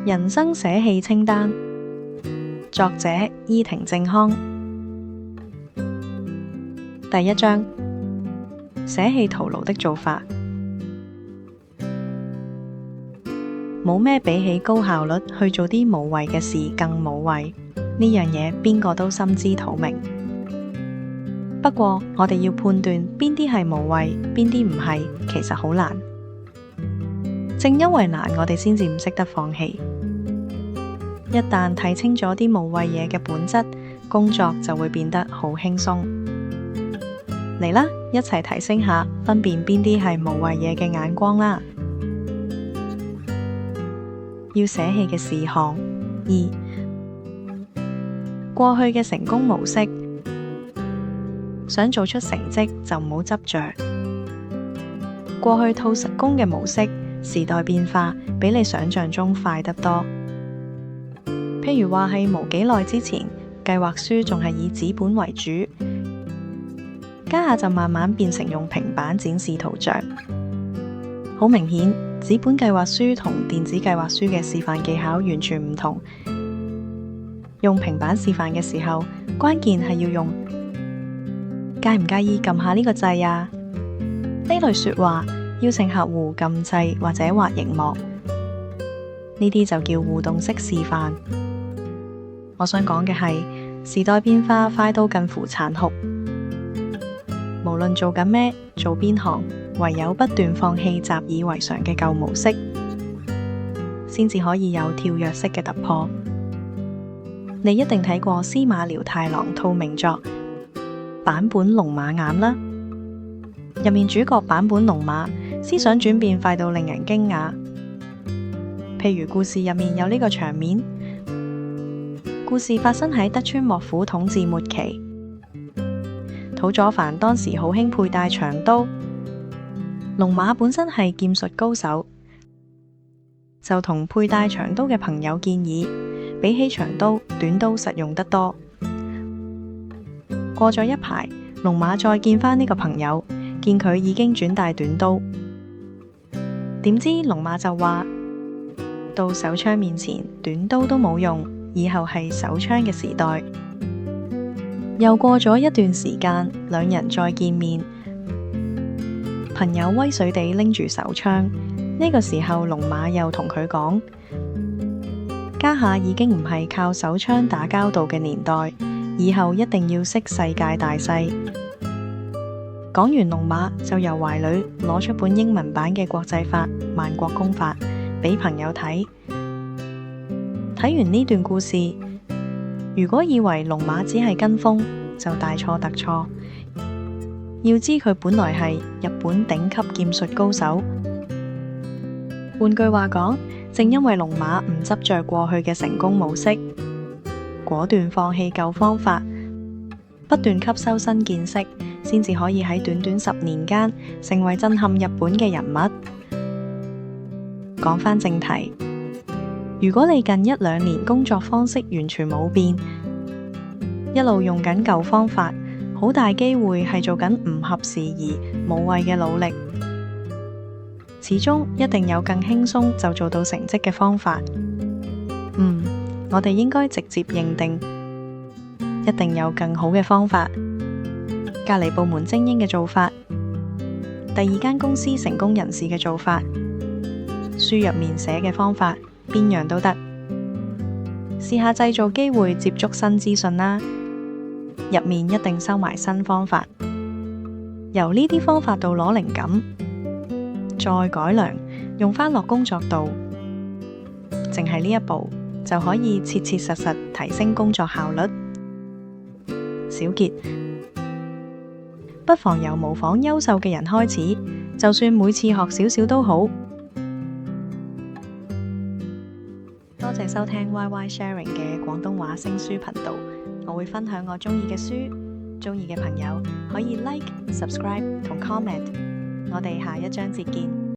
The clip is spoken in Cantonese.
人生捨棄清單，作者伊庭正康。第一章，捨棄徒勞的做法。冇咩比起高效率去做啲無謂嘅事更無謂，呢樣嘢邊個都心知肚明。不過我哋要判斷邊啲係無謂，邊啲唔係，其實好難。正因為難，我哋先至唔識得放棄。一旦睇清咗啲無謂嘢嘅本質，工作就會變得好輕鬆。嚟啦，一齊提升下分辨邊啲係無謂嘢嘅眼光啦。要捨棄嘅事項。2. 過去嘅成功模式，想做出成績就唔好執着。過去套實工嘅模式，時代變化比你想象中快得多。譬如話係冇幾耐之前，計劃書仲係以紙本為主，家下就慢慢變成用平板展示圖像。好明顯，紙本計劃書同電子計劃書嘅示範技巧完全唔同。用平板示範嘅時候，關鍵係要用介唔介意撳下呢個掣啊？呢類說話，邀請客戶撳掣或者畫螢幕，呢啲就叫互動式示範。我想講嘅係，時代變化快到近乎殘酷，無論做緊咩，做邊行，唯有不斷放棄習以為常嘅舊模式，先至可以有跳躍式嘅突破。你一定睇過司馬遼太郎套名作坂本龍馬眼啦，入面主角坂本龍馬思想轉變快到令人驚訝。譬如故事入面有呢個場面，故事發生喺德川幕府統治末期，土佐藩當時好興佩戴長刀，龍馬本身係劍術高手，就同佩戴長刀嘅朋友建議，比起長刀，短刀實用得多。過咗一排，龍馬再見返呢個朋友，見佢已經轉戴短刀，點知龍馬就話：到手槍面前，短刀都冇用，以後係手槍嘅時代。又過咗一段時間，兩人再見面，朋友威水地拎住手槍，呢個時候龍馬又同佢講：家下已經唔係靠手槍打交道嘅年代，以後一定要識世界大勢。講完龍馬就由懷裏攞出本英文版嘅國際法《萬國公法》俾朋友睇。睇完呢段故事，如果以為龍馬只係跟風，就大錯特錯。要知佢本來係日本頂級劍術高手。換句話講，正因為龍馬唔執着過去嘅成功模式，果斷放棄舊方法，不斷吸收新見識，先至可以喺短短10年間成為震撼日本嘅人物。講返正題，如果你近1-2年工作方式完全冇變，一路用緊舊方法，好大機會係做緊唔合時宜、無謂嘅努力。始終一定有更輕鬆就做到成績嘅方法。我哋應該直接認定，一定有更好嘅方法。隔離部門精英嘅做法，第2間公司成功人士嘅做法，書入面寫嘅方法，邊樣都得。試下製造機會接觸新資訊啦，入面一定收埋新方法。由呢啲方法度攞靈感，再改良，用返落工作度，淨係呢一步就可以切切實實提升工作效率。小結，不妨由模仿優秀嘅人開始，就算每次學少少都好。多謝收聽 YY Sharing 嘅廣東話聲書頻道，我會分享我鍾意嘅書，鍾意嘅朋友可以 Like、Subscribe 同 Comment。我哋下一章節見。